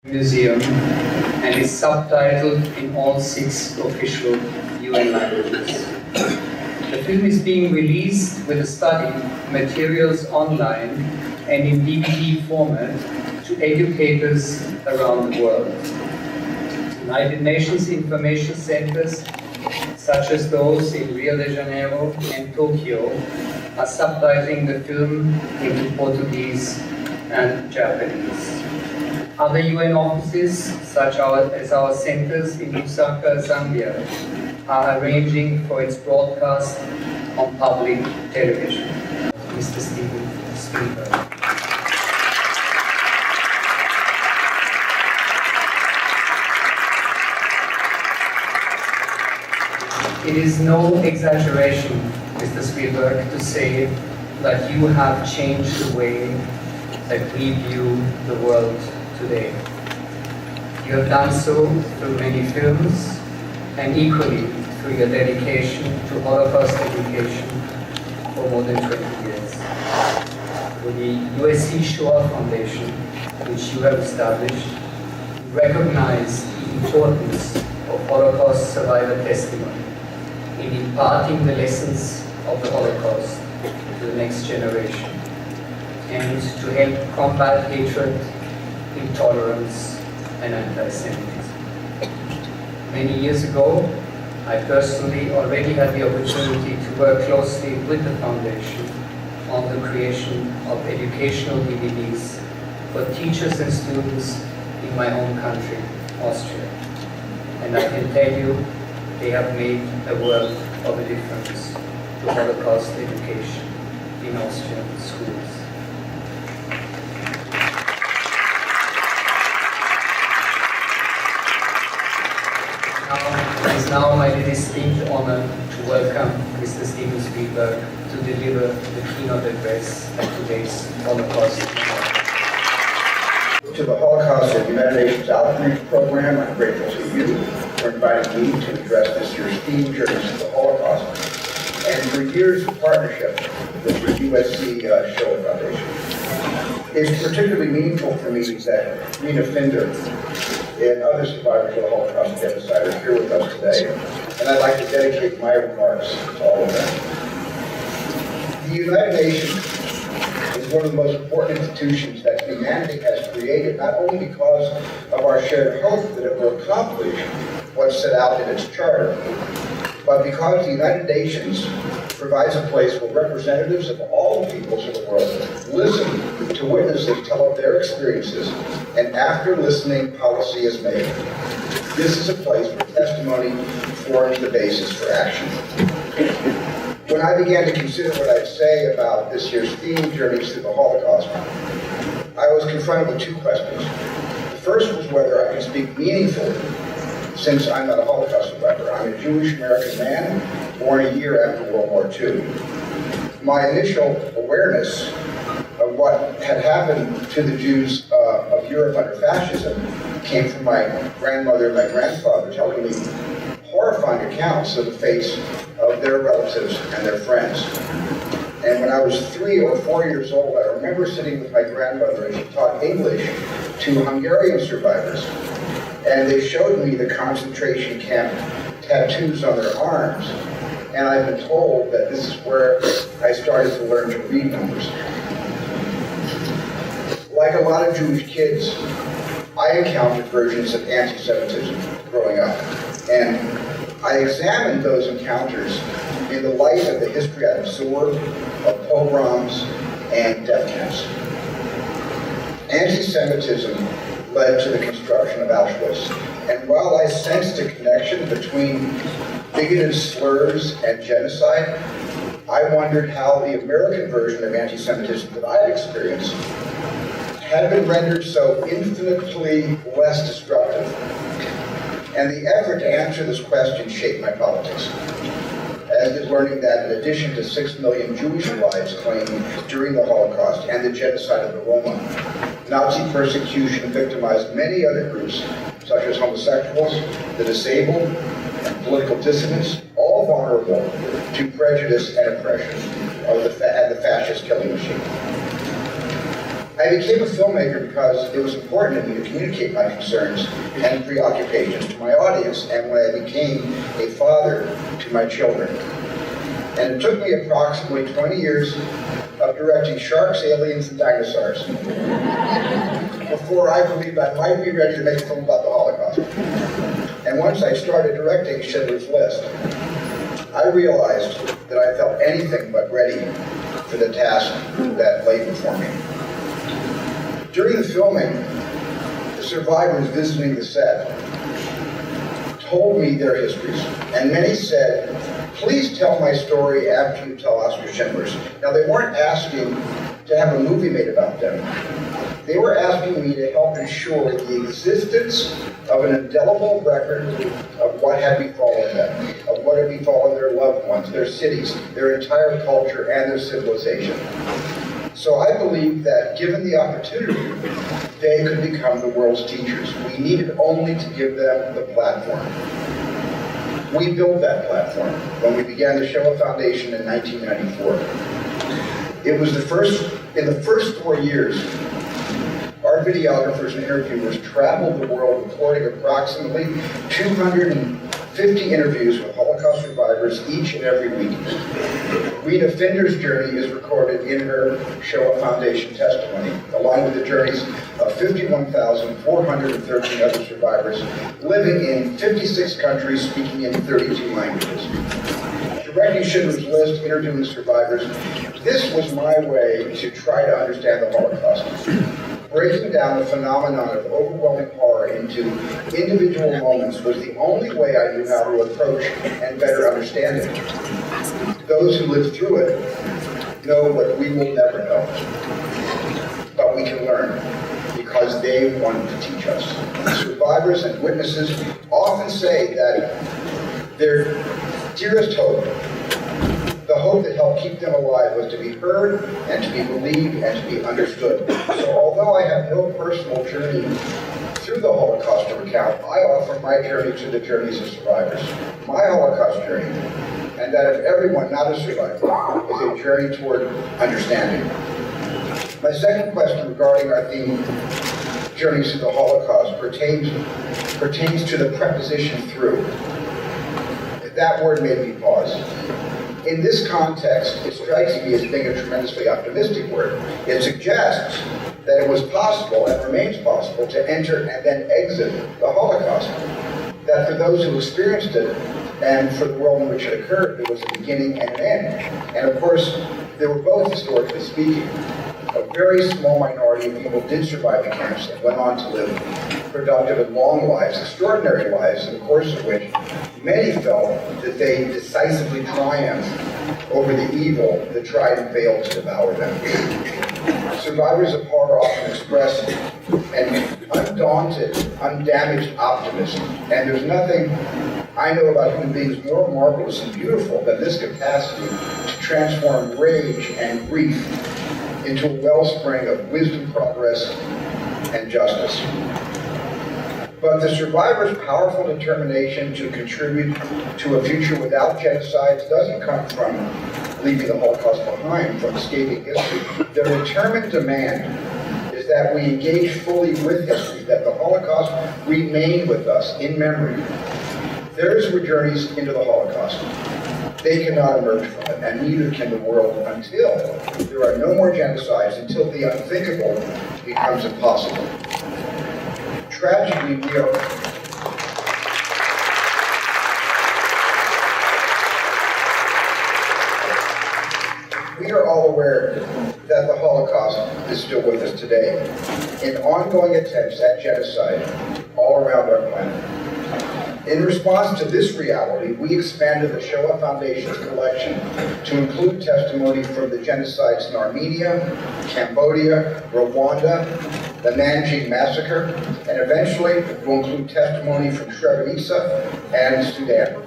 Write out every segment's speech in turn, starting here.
Museum and is subtitled in all 6 official UN languages. The film is being released with a study materials online and in DVD format to educators around the world. United Nations information centers, such as those in Rio de Janeiro and Tokyo, are subtitling the film into Portuguese and Japanese. Other UN offices, such as our centers in Lusaka, Zambia, are arranging for its broadcast on public television. Mr. Spielberg. It is no exaggeration, Mr. Spielberg, to say that you have changed the way that we view the world today. You have done so through many films and equally through your dedication to Holocaust education for more than 20 years. With the USC Shoah Foundation, which you have established, you recognize the importance of Holocaust survivor testimony in imparting the lessons of the Holocaust to the next generation and to help combat hatred, intolerance, and anti-Semitism. Many years ago, I personally already had the opportunity to work closely with the Foundation on the creation of educational DVDs for teachers and students in my own country, Austria. And I can tell you, they have made a world of a difference to Holocaust education in Austrian schools. It is now my distinct honor to welcome Mr. Steven Spielberg to deliver the keynote address at today's Holocaust. To the Holocaust and United Nations Outreach Program, I'm grateful to you for inviting me to address this year's theme, Journeys to the Holocaust, and for years of partnership with the USC Shoah Foundation. It's particularly meaningful for me that Rena Finder and other survivors of the Holocaust and genocide are here with us today, and I'd like to dedicate my remarks to all of them. The United Nations is one of the most important institutions that humanity has created, not only because of our shared hope that it will accomplish what's set out in its charter, but because the United Nations provides a place where representatives of all the peoples of the world listen to witnesses tell of their experiences, and after listening, policy is made. This is a place where testimony forms the basis for action. When I began to consider what I'd say about this year's theme, Journeys Through the Holocaust, I was confronted with 2 questions. The first was whether I could speak meaningfully, since I'm not a Holocaust survivor. I'm a Jewish American man born a year after World War II. My initial awareness of what had happened to the Jews of Europe under fascism came from my grandmother and my grandfather telling me horrifying accounts of the fates of their relatives and their friends. And when I was 3 or 4 years old, I remember sitting with my grandmother and she taught English to Hungarian survivors. And they showed me the concentration camp tattoos on their arms. And I've been told that this is where I started to learn to read numbers. Like a lot of Jewish kids, I encountered versions of anti-Semitism growing up. And I examined those encounters in the light of the history I absorbed of pogroms and death camps. Anti-Semitism led to the construction of Auschwitz. And while I sensed a connection between bigoted slurs and genocide, I wondered how the American version of anti-Semitism that I had experienced had been rendered so infinitely less destructive. And the effort to answer this question shaped my politics, as did learning that in addition to 6 million Jewish lives claimed during the Holocaust and the genocide of the Roma, Nazi persecution victimized many other groups, such as homosexuals, the disabled, and political dissidents, all vulnerable to prejudice and oppression of the fascist killing machine. I became a filmmaker because it was important to me to communicate my concerns and preoccupations to my audience, and when I became a father to my children. And it took me approximately 20 years of directing sharks, aliens, and dinosaurs before I believed I might be ready to make a film about the Holocaust. And once I started directing Schindler's List, I realized that I felt anything but ready for the task that lay before me. During the filming, the survivors visiting the set told me their histories, and many said, "Please tell my story after you tell Oscar Schindler's." Now, they weren't asking to have a movie made about them. They were asking me to help ensure the existence of an indelible record of what had befallen them, of what had befallen their loved ones, their cities, their entire culture, and their civilization. So I believe that given the opportunity, they could become the world's teachers. We needed only to give them the platform. We built that platform when we began the Shoah Foundation in 1994. It was in the first 4 years, our videographers and interviewers traveled the world recording approximately 250 interviews with Holocaust survivors each and every week. Rita Finder's journey is recorded in her Shoah Foundation testimony, along with the journeys of 51,413 other survivors living in 56 countries, speaking in 32 languages. Directing Schindler's List, interviewing survivors, this was my way to try to understand the Holocaust. Breaking down the phenomenon of overwhelming horror into individual moments was the only way I knew how to approach and better understand it. Those who lived through it know what we will never know. But we can learn because they wanted to teach us. Survivors and witnesses often say that their dearest hope, the hope that helped keep them alive, was to be heard and to be believed and to be understood. So although I have no personal journey through the Holocaust to recount, I offer my journey to the journeys of survivors. My Holocaust journey, and that of everyone not a survivor, is a journey toward understanding. My second question regarding our theme, Journeys to the Holocaust, pertains to the preposition through. That word made me pause. In this context, it strikes me as being a tremendously optimistic word. It suggests that it was possible and remains possible to enter and then exit the Holocaust. That for those who experienced it and for the world in which it occurred, it was a beginning and an end. And of course, they were both, historically speaking. A very small minority of people did survive the camps and went on to live productive and long lives, extraordinary lives, in the course of which many felt that they decisively triumphed over the evil that tried and failed to devour them. Survivors of horror often express an undaunted, undamaged optimism, and there's nothing I know about human beings more marvelous and beautiful than this capacity to transform rage and grief into a wellspring of wisdom, progress, and justice. But the survivors' powerful determination to contribute to a future without genocides doesn't come from leaving the Holocaust behind, from escaping history. Their determined demand is that we engage fully with history, that the Holocaust remain with us in memory. Theirs were journeys into the Holocaust. They cannot emerge from it, and neither can the world until there are no more genocides, until the unthinkable becomes impossible. Tragically, we are all aware that the Holocaust is still with us today in ongoing attempts at genocide all around our planet. In response to this reality, we expanded the Shoah Foundation's collection to include testimony from the genocides in Armenia, Cambodia, Rwanda, the Nanjing Massacre, and eventually will include testimony from Srebrenica and Sudan.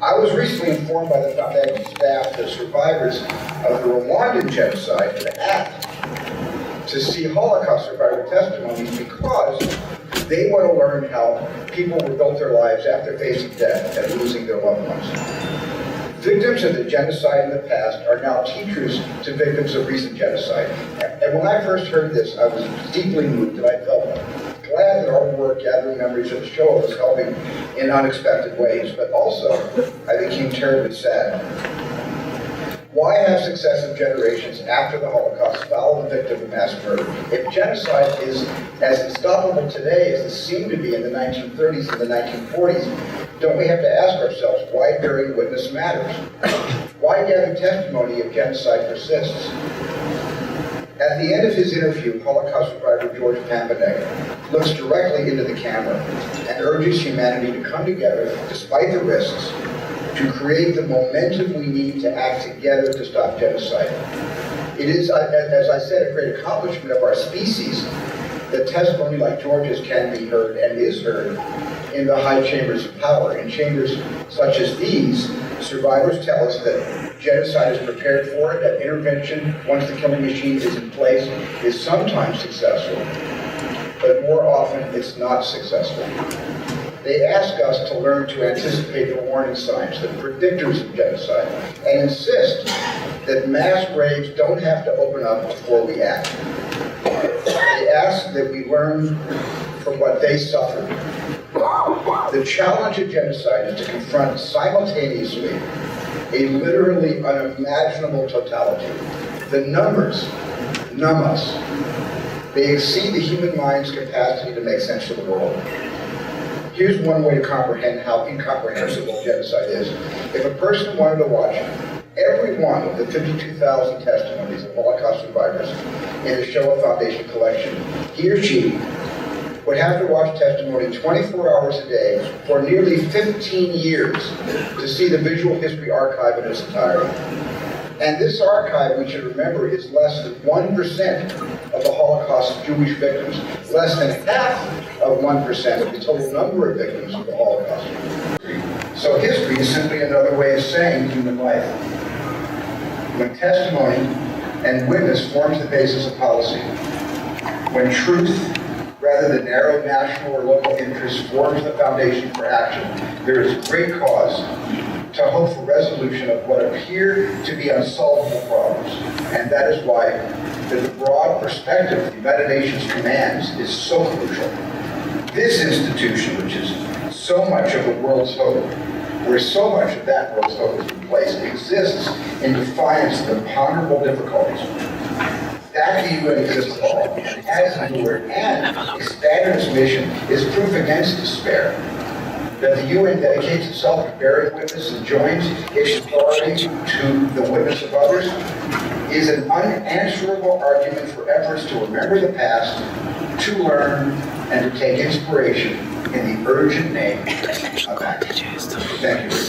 I was recently informed by the Foundation staff that survivors of the Rwandan genocide had asked to see Holocaust survivor testimonies because they want to learn how people rebuilt their lives after facing death and losing their loved ones. Victims of the genocide in the past are now teachers to victims of recent genocide, and And when I first heard this, I was deeply moved, and I felt glad that our work gathering memories of the show was helping in unexpected ways, but also I became terribly sad. Why have successive generations after the Holocaust follow the victim of mass murder? If genocide is as unstoppable today as it seemed to be in the 1930s and the 1940s, don't we have to ask ourselves why bearing witness matters? Why gather testimony if genocide persists? At the end of his interview, Holocaust survivor George Pampanek looks directly into the camera and urges humanity to come together, despite the risks, to create the momentum we need to act together to stop genocide. It is, as I said, a great accomplishment of our species that testimony like George's can be heard and is heard in the high chambers of power. In chambers such as these, survivors tell us that genocide is prepared for it, that intervention, once the killing machine is in place, is sometimes successful, but more often it's not successful. They ask us to learn to anticipate the warning signs, the predictors of genocide, and insist that mass graves don't have to open up before we act. They ask that we learn from what they suffered. The challenge of genocide is to confront simultaneously a literally unimaginable totality. The numbers numb us. They exceed the human mind's capacity to make sense of the world. Here's one way to comprehend how incomprehensible genocide is. If a person wanted to watch every one of the 52,000 testimonies of Holocaust survivors in the Shoah Foundation collection, he or she would have to watch testimony 24 hours a day for nearly 15 years to see the visual history archive in its entirety. And this archive, we should remember, is less than 1% of the Holocaust's Jewish victims, less than half of 1% of the total number of victims of the Holocaust. So history is simply another way of saying human life. When testimony and witness forms the basis of policy, when truth, rather than narrow national or local interests, forms the foundation for action, there is great cause to hope for resolution of what appear to be unsolvable problems. And that is why the broad perspective the United Nations commands is so crucial. This institution, which is so much of the world's hope, where so much of that world's hope is in place, exists in defiance of imponderable difficulties. That the UN exists at all, has endured, and expanded its mission is proof against despair. That the UN dedicates itself to bearing witness and joins its authority to the witness of others is an unanswerable argument for efforts to remember the past, to learn, and to take inspiration in the urgent name of action. Thank you.